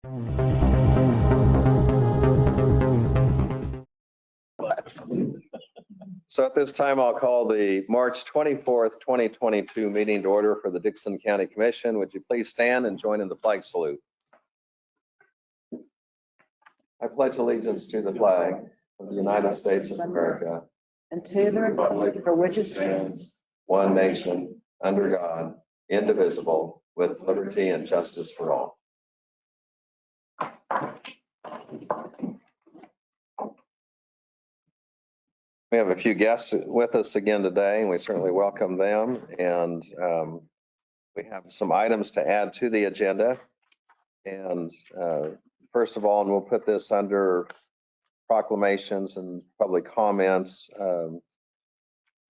So at this time, I'll call the March 24th, 2022 meeting to order for the Dixon County Commission. Would you please stand and join in the flag salute? I pledge allegiance to the flag of the United States of America and to the republic for which it stands, one nation, under God, indivisible, with liberty and justice for all. We have a few guests with us again today, and we certainly welcome them. And we have some items to add to the agenda. And first of all, and we'll put this under proclamations and public comments.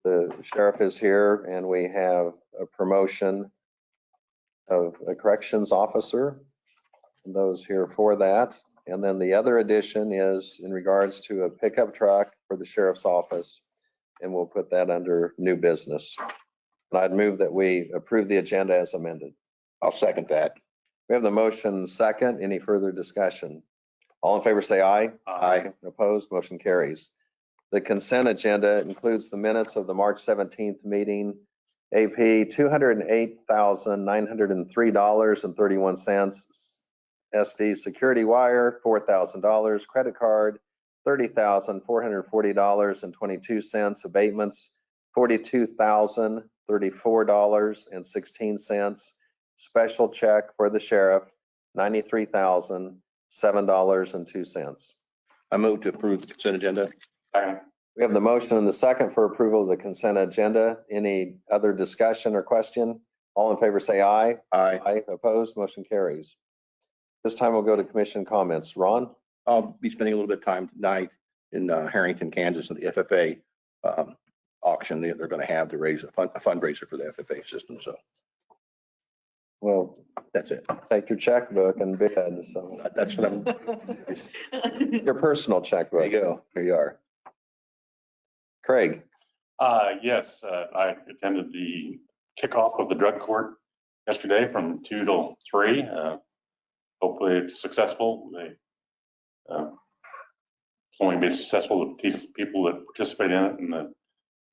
The sheriff is here, and we have a promotion of a corrections officer, and those here for that. And then the other addition is in regards to a pickup truck for the sheriff's office, and we'll put that under new business. And I'd move that we approve the agenda as amended. I'll second that. We have the motion second. Any further discussion? All in favor say aye. Aye. Opposed, motion carries. The consent agenda includes the minutes of the March 17th meeting, AP $208,903.31, SD security wire, $4,000, credit card, $30,440.22, abatements, $42,034.16, special check for the sheriff, $93,007.02. I move to approve the consent agenda. We have the motion and the second for approval of the consent agenda. Any other discussion or question? All in favor say aye. Aye. Aye. Opposed, motion carries. This time we'll go to commission comments. Ron? I'll be spending a little bit of time tonight in Harrington, Kansas at the FFA auction they're going to have to raise a fundraiser for the FFA system. So Well, that's it. take your checkbook and bid. So That's what I'm. your personal checkbook. There you go. Here you are. Craig? Yes, I attended the kickoff of the drug court yesterday from 2 till 3. Hopefully it's successful. It's only been successful to people that participate in it, and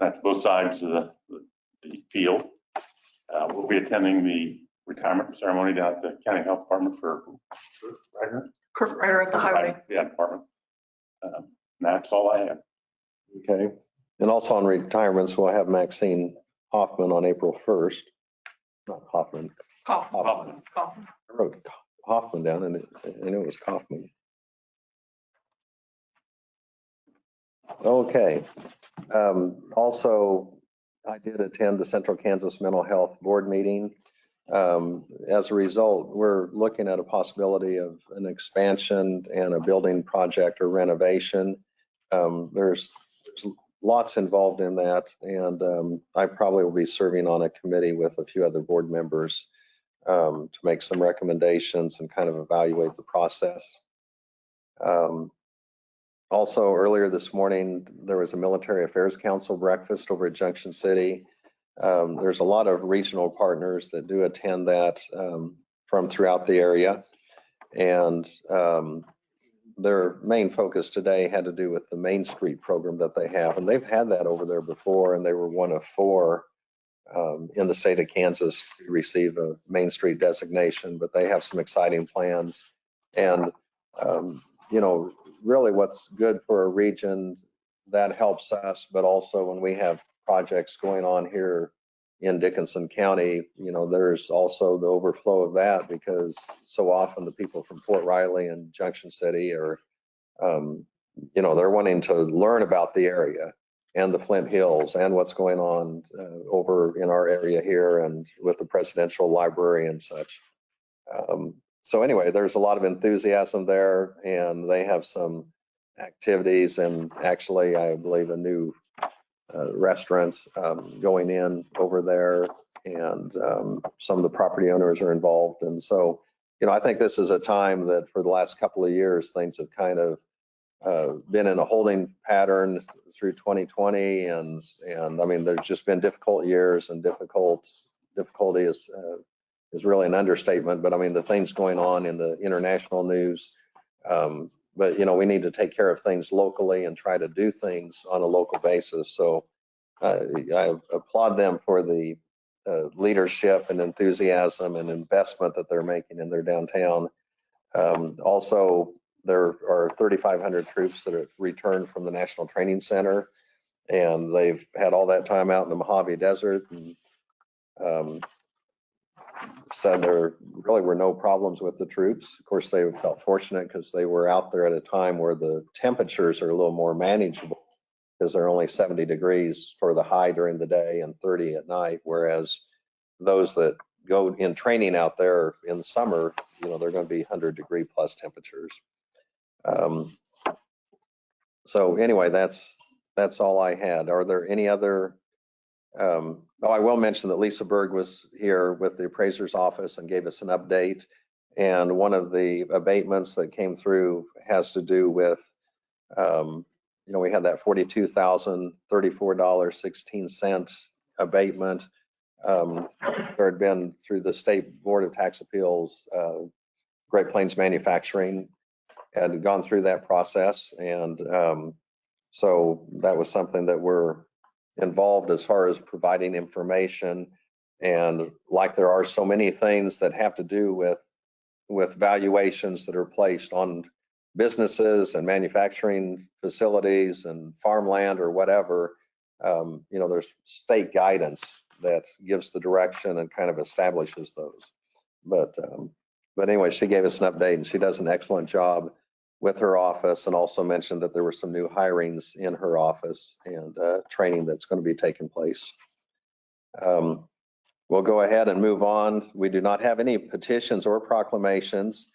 that's both sides of the field. We'll be attending the retirement ceremony down at the county health department for Kurt Ryder at the highway. Yeah, department. That's all I have. Okay. And also on retirements, we'll have Maxine Hoffman on April 1st. Not Hoffman. Kaufman. I wrote Hoffman down and I knew it was Kaufman. Okay. Also, I did attend the Central Kansas Mental Health Board meeting. As a result, we're looking at a possibility of an expansion and a building project or renovation. There's lots involved in that, and I probably will be serving on a committee with a few other board members to make some recommendations and kind of evaluate the process. Also, earlier this morning, there was a Military Affairs Council breakfast over at Junction City. There's a lot of regional partners that do attend that from throughout the area. And their main focus today had to do with the Main Street program that they have. And they've had that over there before, and they were one of 4 in the state of Kansas to receive a Main Street designation, but they have some exciting plans. And, you know, really what's good for a region that helps us, but also when we have projects going on here in Dickinson County, you know, there's also the overflow of that, because so often the people from Fort Riley and Junction City are, you know, they're wanting to learn about the area and the Flint Hills and what's going on over in our area here and with the presidential library and such. So anyway, there's a lot of enthusiasm there, and they have some activities, and actually I believe a new restaurants going in over there, and some of the property owners are involved. And so, you know, I think this is a time that for the last couple of years, things have kind of been in a holding pattern through 2020. And I mean, there's just been difficult years and difficulty is is really an understatement, but I mean, the things going on in the international news. But, we need to take care of things locally and try to do things on a local basis. So I applaud them for the leadership and enthusiasm and investment that they're making in their downtown. Also, there are 3,500 troops that have returned from the National Training Center, and they've had all that time out in the Mojave Desert, and said there really were no problems with the troops. Of course, they felt fortunate because they were out there at a time where the temperatures are a little more manageable, because they're only 70 degrees for the high during the day and 30 at night, whereas those that go in training out there in the summer, they're going to be 100-degree plus temperatures. So anyway, that's all I had. Are there any other? I will mention that Lisa Berg was here with the appraiser's office and gave us an update. And one of the abatements that came through has to do with, we had that $42,034.16 abatement. There had been through the State Board of Tax Appeals, Great Plains Manufacturing had gone through that process. And so that was something that we're involved as far as providing information. And like there are so many things that have to do with valuations that are placed on businesses and manufacturing facilities and farmland or whatever, there's state guidance that gives the direction and kind of establishes those. But anyway, she gave us an update, and she does an excellent job with her office, and also mentioned that there were some new hirings in her office and training that's going to be taking place. We'll go ahead and move on. We do not have any petitions or proclamations.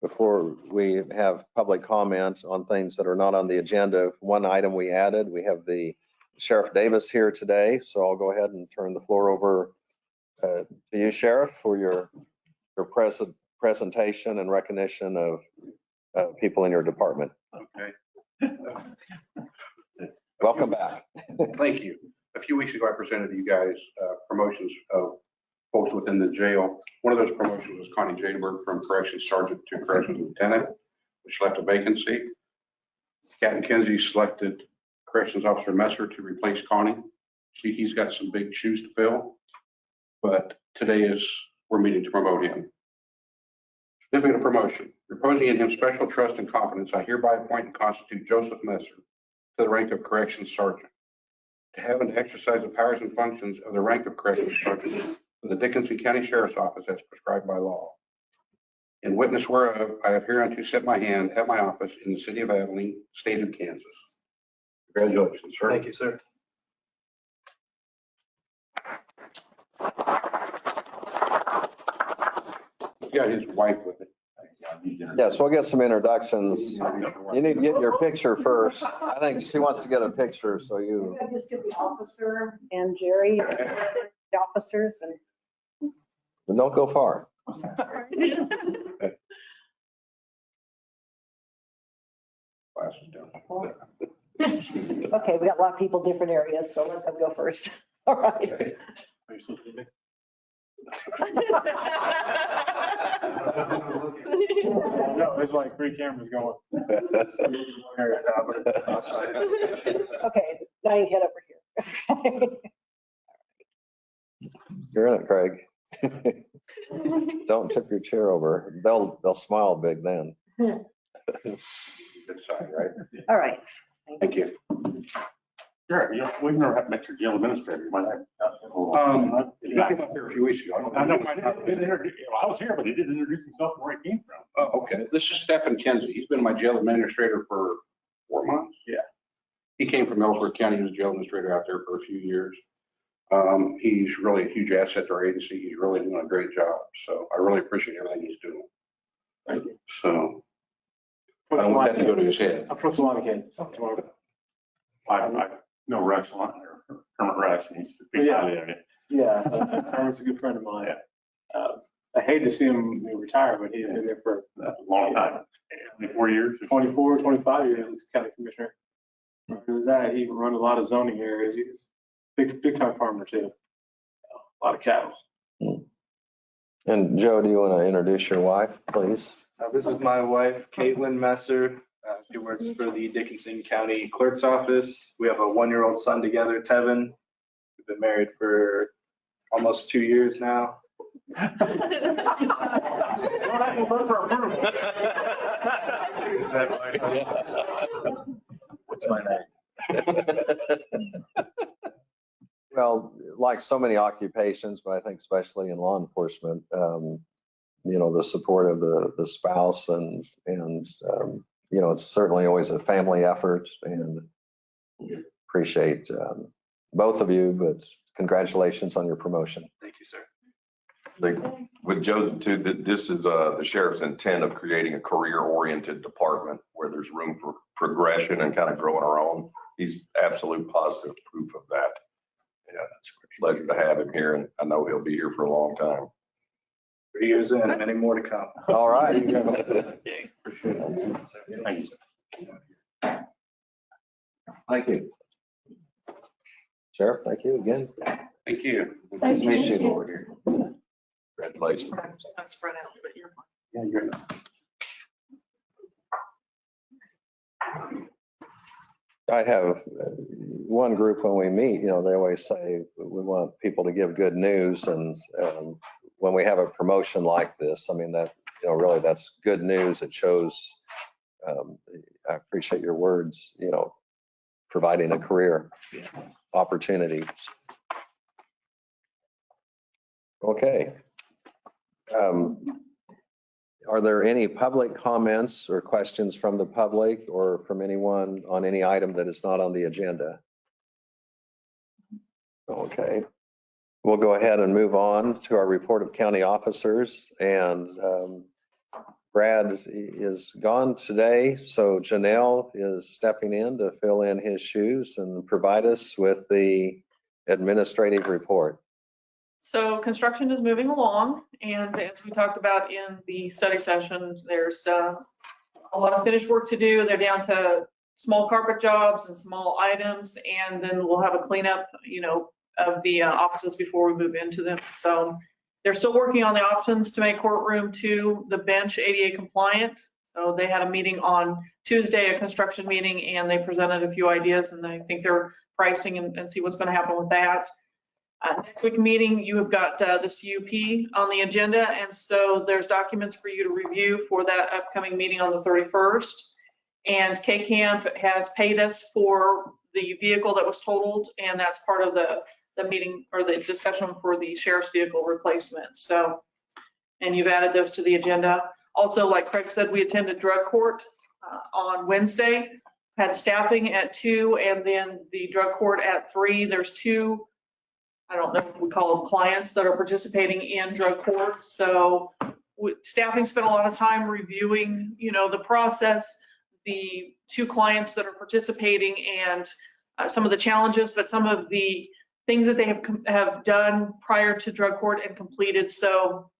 Before we have public comment on things that are not on the agenda, one item we added, we have the Sheriff Davis here today. So I'll go ahead and turn the floor over to you, Sheriff, for your presentation and recognition of people in your department. Okay. Welcome back. Thank you. A few weeks ago, I presented to you guys promotions of folks within the jail. One of those promotions was Connie Jadenberg from Corrections Sergeant to Corrections Lieutenant, which left a vacancy. Captain Kinsey selected Corrections Officer Messer to replace Connie. He's got some big shoes to fill, but today we're meeting to promote him. Certificate of promotion. Reposing in him special trust and confidence, I hereby appoint and constitute Joseph Messer to the rank of Corrections Sergeant, to have and exercise the powers and functions of the rank of Corrections Sergeant for the Dickinson County Sheriff's Office as prescribed by law. In witness whereof, I have hereunto set my hand at my office in the city of Abilene, state of Kansas. Congratulations, sir. Thank you, sir. He's got his wife with it. Yes, we'll get some introductions. You need to get your picture first. I think she wants to get a picture, so you. I just get the officer and Jerry, the officers, and. Don't go far. Glasses down. Okay, we got a lot of people, different areas, so let them go first. All right. No, there's like 3 cameras going. Okay, now you head over here. You're in it, Craig. Don't tip your chair over. They'll smile big then. Good side, right? All right. Thank you. Sure, we've never met your jail administrator. You might have. He came up here a few weeks ago. I know, I was here, but he didn't introduce himself and where he came from. Oh, okay. This is Stephen Kinsey. He's been my jail administrator for 4 months. Yeah. He came from Ellsworth County. He was jail administrator out there for a few years. He's really a huge asset to our agency. He's really doing a great job. So I really appreciate everything he's doing. Thank you. So I don't want that to go to his head. I'm from Solana, Kansas. I know Rush, Kermit Rush, and he's highly of it. Yeah, Herman's a good friend of mine. I hate to see him retire, but he's been there for A long time, 4 years. 24, 25 years as county commissioner. After that, he run a lot of zoning areas. He's big time farmer too. A lot of cattle. And Joe, do you want to introduce your wife, please? This is my wife, Caitlin Messer. She works for the Dickinson County Clerk's Office. We have a 1-year-old son together, Tevin. We've been married for almost 2 years now. What's my name? Well, like so many occupations, but I think especially in law enforcement, the support of the spouse and it's certainly always a family effort, and appreciate both of you, but congratulations on your promotion. Thank you, sir. With Joseph too, this is the sheriff's intent of creating a career-oriented department where there's room for progression and kind of growing our own. He's absolute positive proof of that. Yeah, it's a pleasure to have him here, and I know he'll be here for a long time. 3 years in, many more to come. All right. Appreciate it. Thank you, sir. Thank you. Sheriff, thank you again. Thank you. Nice to meet you. Over here. Congratulations. Not spread out, but you're fine. Yeah, you're I have one group when we meet, they always say we want people to give good news. And when we have a promotion like this, I mean, that, really that's good news. It shows, I appreciate your words, providing a career opportunity. Okay. Are there any public comments or questions from the public or from anyone on any item that is not on the agenda? Okay. We'll go ahead and move on to our report of county officers. And Brad is gone today, so Janelle is stepping in to fill in his shoes and provide us with the administrative report. So construction is moving along, and as we talked about in the study session, there's a lot of finished work to do. They're down to small carpet jobs and small items, and then we'll have a cleanup, of the offices before we move into them. So they're still working on the options to make courtroom 2, the bench ADA compliant. So they had a meeting on Tuesday, a construction meeting, and they presented a few ideas, and I think they're pricing and see what's going to happen with that. Next week meeting, you have got the CUP on the agenda, and so there's documents for you to review for that upcoming meeting on the 31st. And K-Camp has paid us for the vehicle that was totaled, and that's part of the meeting or the discussion for the sheriff's vehicle replacement. So, and you've added those to the agenda. Also, like Craig said, we attended drug court on Wednesday, had staffing at 2, and then the drug court at 3. There's 2, I don't know if we call them clients, that are participating in drug court. So staffing spent a lot of time reviewing, the process, the 2 clients that are participating, and some of the challenges, but some of the things that they have done prior to drug court and completed. So,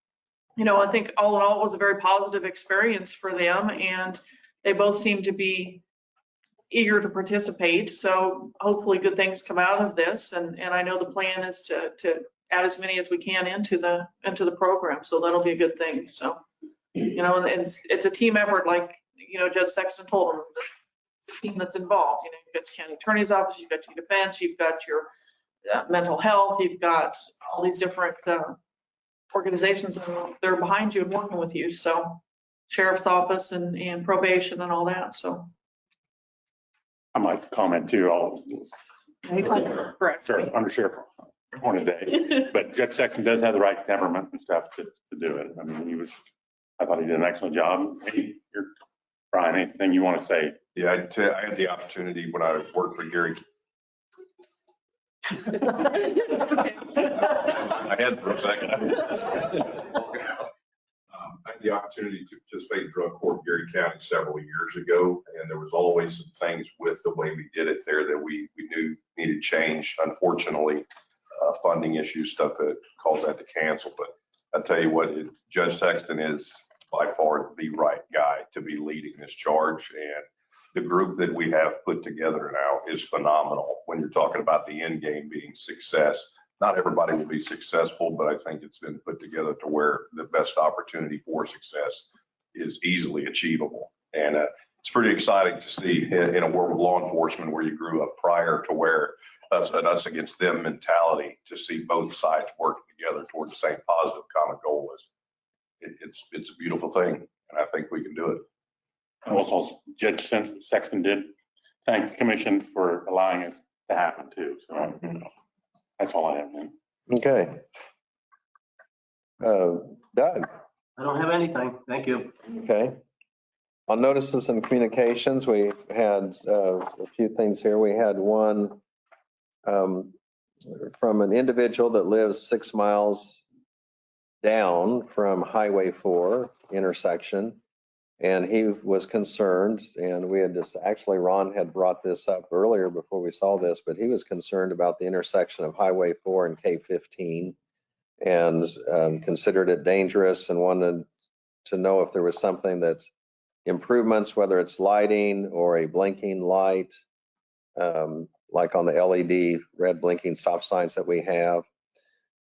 I think all in all, it was a very positive experience for them, and they both seem to be eager to participate. So hopefully good things come out of this. And I know the plan is to add as many as we can into the program. So that'll be a good thing. So, and it's a team effort, like, Judge Sexton told them, the team that's involved. You've got the county attorney's office, you've got your defense, you've got your mental health, you've got all these different organizations that are behind you and working with you. So sheriff's office and probation and all that. So I might comment too. correct. Sure, under sheriff on a day, but Judge Sexton does have the right temperament and stuff to do it. I mean, I thought he did an excellent job. Hey, you're Brian, anything you want to say? Yeah, I had the opportunity when I worked for Gary. I had for a second. I had the opportunity to participate in drug court in Gary County several years ago, and there was always some things with the way we did it there that we knew needed change. Unfortunately, funding issues, stuff that caused that to cancel. But I tell you what, Judge Sexton is by far the right guy to be leading this charge, and the group that we have put together now is phenomenal. When you're talking about the end game being success, Not everybody will be successful, but I think it's been put together to where the best opportunity for success is easily achievable. And it's pretty exciting to see in a world of law enforcement where you grew up prior to where us against them mentality, to see both sides working together toward the same positive common goal is it's a beautiful thing, and I think we can do it. And also, Judge Sexton did thank the commission for allowing it to happen too. So that's all I have, man. Okay. Doug? I don't have anything. Thank you. Okay. On notices and communications, we had a few things here. We had one from an individual that lives 6 miles down from Highway 4 intersection. And he was concerned, and we had just, actually Ron had brought this up earlier before we saw this, but he was concerned about the intersection of Highway 4 and K15 and considered it dangerous and wanted to know if there was something that improvements, whether it's lighting or a blinking light, like on the LED red blinking stop signs that we have,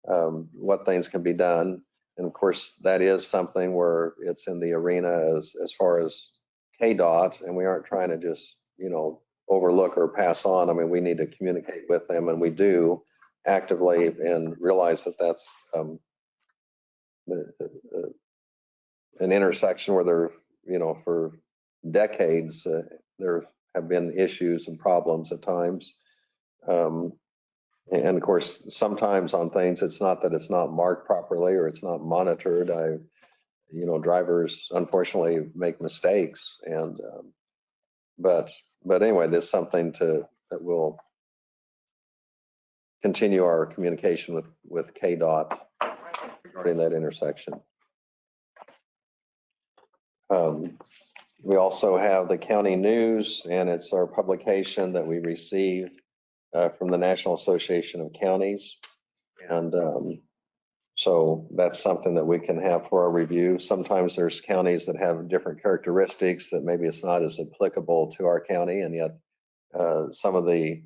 what things can be done. And of course, that is something where it's in the arena as far as KDOT, and we aren't trying to just, overlook or pass on. I mean, we need to communicate with them, and we do actively, and realize that that's an intersection where there, for decades, there have been issues and problems at times. And of course, sometimes on things, it's not that it's not marked properly or it's not monitored. Drivers unfortunately make mistakes, and but anyway, there's something that will continue our communication with KDOT regarding that intersection. We also have the county news, and it's our publication that we received from the National Association of Counties. And so that's something that we can have for our review. Sometimes there's counties that have different characteristics that maybe it's not as applicable to our county, and yet some of the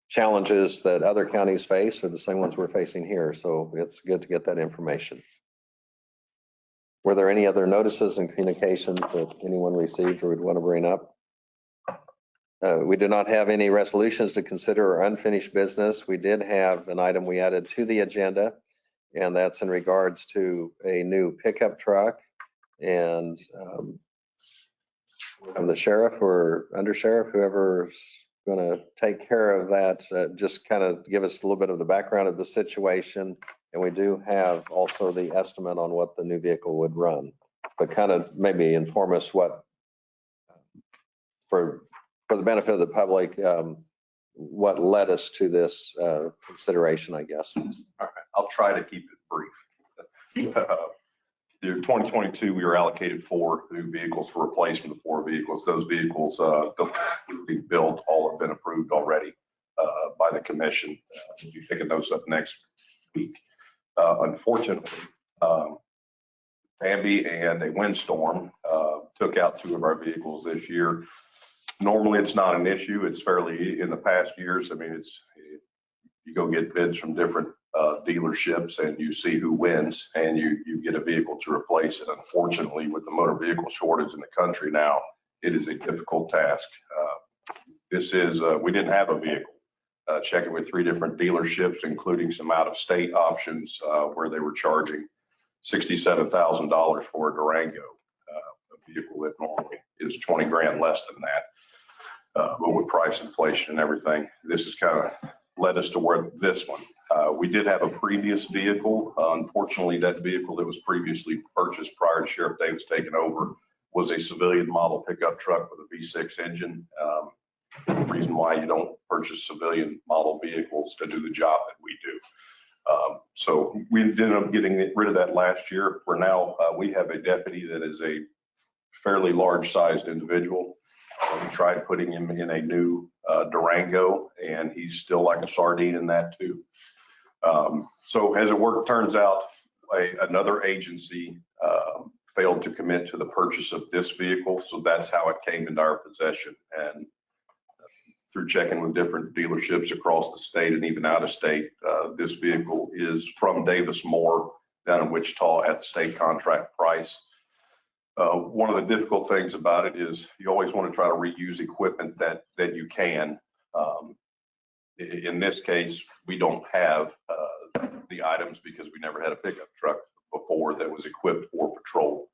challenges that other counties face are the same ones we're facing here. So it's good to get that information. Were there any other notices and communications that anyone received or would want to bring up? We do not have any resolutions to consider or unfinished business. We did have an item we added to the agenda, and that's in regards to a new pickup truck. And the sheriff or undersheriff, whoever's going to take care of that, just kind of give us a little bit of the background of the situation. And we do have also the estimate on what the new vehicle would run, but kind of maybe inform us what, for the benefit of the public, what led us to this consideration, I guess. All right, I'll try to keep it brief. The 2022, we were allocated 4 new vehicles for replacement of 4 vehicles. Those vehicles don't be built. All have been approved already by the commission. We'll be picking those up next week. Unfortunately, Bambi and a windstorm took out 2 of our vehicles this year. Normally, it's not an issue. It's fairly, in the past years, I mean, you go get bids from different dealerships and you see who wins and you get a vehicle to replace it. Unfortunately, with the motor vehicle shortage in the country now, it is a difficult task. We didn't have a vehicle. Checking with 3 different dealerships, including some out-of-state options where they were charging $67,000 for a Durango, a vehicle that normally is 20 grand less than that. But with price inflation and everything, this has kind of led us to where this one. We did have a previous vehicle. Unfortunately, that vehicle that was previously purchased prior to Sheriff Davis taking over was a civilian model pickup truck with a V6 engine. The reason why you don't purchase civilian model vehicles to do the job that we do. So we ended up getting rid of that last year. We have a deputy that is a fairly large sized individual. We tried putting him in a new Durango, and he's still like a sardine in that too. So as it turns out, another agency failed to commit to the purchase of this vehicle. So that's how it came into our possession. And through checking with different dealerships across the state and even out of state, this vehicle is from Davis Moore down in Wichita at the state contract price. One of the difficult things about it is you always want to try to reuse equipment that you can. In this case, we don't have the items because we never had a pickup truck before that was equipped for patrol.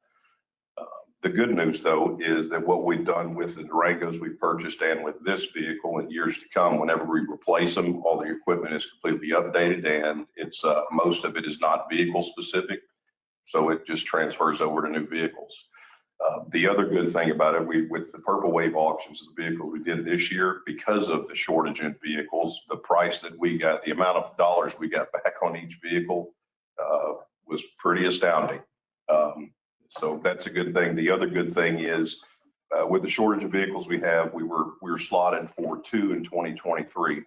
The good news, though, is that what we've done with the Durangos we purchased and with this vehicle in years to come, whenever we replace them, all the equipment is completely updated, and it's most of it is not vehicle specific. So it just transfers over to new vehicles. The other good thing about it, with the Purple Wave auctions of the vehicles we did this year, because of the shortage in vehicles, the price that we got, the amount of dollars we got back on each vehicle was pretty astounding. So that's a good thing. The other good thing is with the shortage of vehicles we have, we were slotted for 2 in 2023.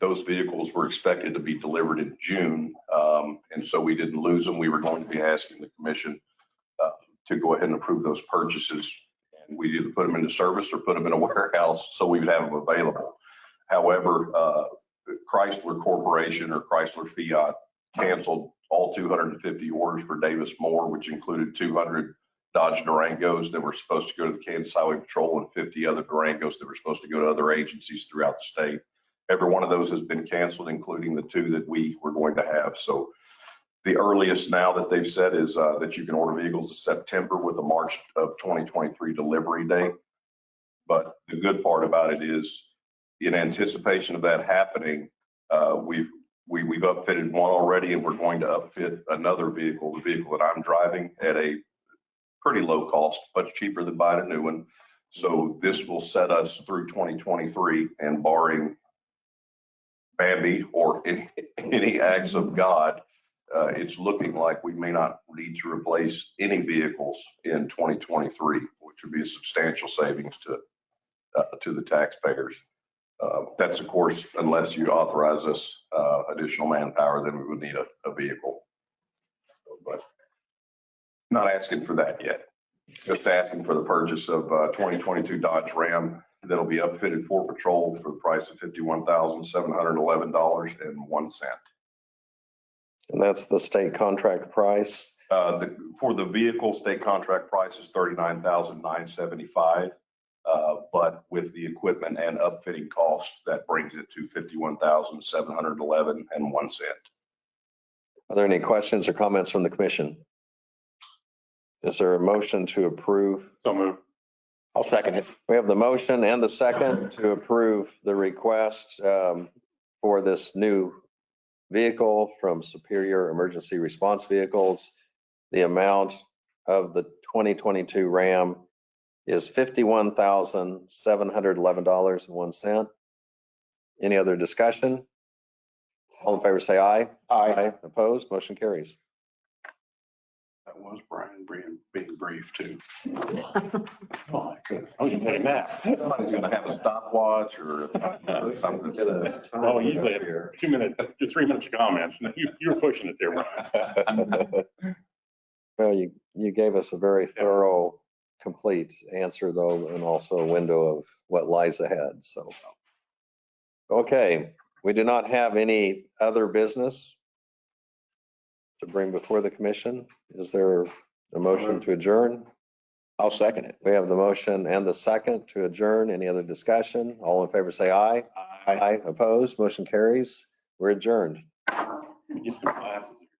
Those vehicles were expected to be delivered in June, and so we didn't lose them. We were going to be asking the commission to go ahead and approve those purchases, and we either put them into service or put them in a warehouse so we would have them available. However, Chrysler Corporation or Chrysler Fiat canceled all 250 orders for Davis Moore, which included 200 Dodge Durangos that were supposed to go to the Kansas Highway Patrol and 50 other Durangos that were supposed to go to other agencies throughout the state. Every one of those has been canceled, including the 2 that we were going to have. So the earliest now that they've said is that you can order vehicles in September with a March of 2023 delivery date. But the good part about it is, in anticipation of that happening, we've upfitted one already, and we're going to upfit another vehicle, the vehicle that I'm driving, at a pretty low cost, much cheaper than buying a new one. So this will set us through 2023, and barring Bambi or any acts of God, it's looking like we may not need to replace any vehicles in 2023, which would be a substantial savings to the taxpayers. That's, of course, unless you authorize us additional manpower, then we would need a vehicle. But not asking for that yet. Just asking for the purchase of 2022 Dodge Ram that'll be upfitted for patrol for the price of $51,711.01. And that's the state contract price. For the vehicle, state contract price is $39,975. But with the equipment and upfitting costs, that brings it to $51,711.01. Are there any questions or comments from the commission? Is there a motion to approve? So moved. I'll second it. We have the motion and the second to approve the request for this new vehicle from Superior Emergency Response Vehicles. The amount of the 2022 Ram is $51,711.01. Any other discussion? All in favor say aye. Aye. Opposed? Motion carries. That was Brian being brief too. Oh, I was getting mad. Somebody's going to have a stopwatch or something. Well, usually 2 minutes, 3 minutes of comments. You're pushing it there, Brian. Well, you gave us a very thorough, complete answer though, and also a window of what lies ahead. So, okay, we do not have any other business to bring before the commission. Is there a motion to adjourn? I'll second it. We have the motion and the second to adjourn. Any other discussion? All in favor say aye. Aye. Opposed? Motion carries. We're adjourned. Get some glasses.